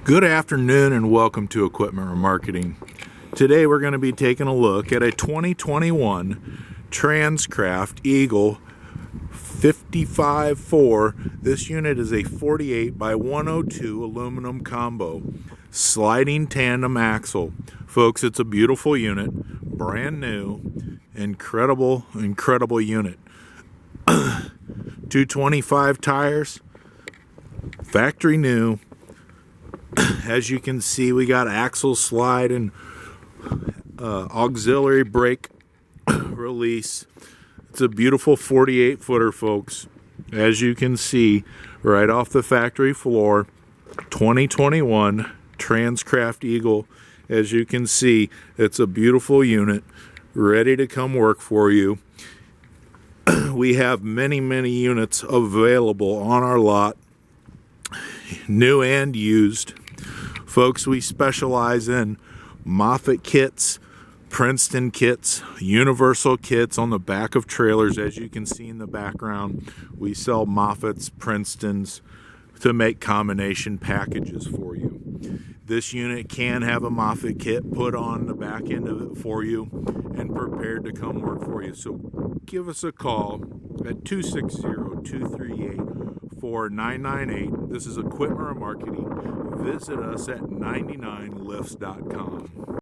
Good afternoon and welcome to Equipment Remarketing. Today we're going to be taking a look at a 2021 Transcraft Eagle 55.4. This unit is a 48 by 102 aluminum combo sliding tandem axle. Folks, it's a beautiful unit, brand new, incredible unit. 225 tires, factory new. As you can see, we got axle slide and auxiliary brake release. It's a beautiful 48 footer, folks. As you can see, right off the factory floor, 2021 Transcraft Eagle. As you can see, it's a beautiful unit, ready to come work for you. We have many units available on our lot, new and used. Folks, we specialize in Moffett kits, Princeton kits, universal kits on the back of trailers. As you can see in the background, we sell Moffetts, Princetons to make combination packages for you. This unit can have a Moffett kit put on the back end of it for you and prepared to come work for you. So give us a call at 260-238-4998. This is Equipment Remarketing. Visit us at 99lifts.com.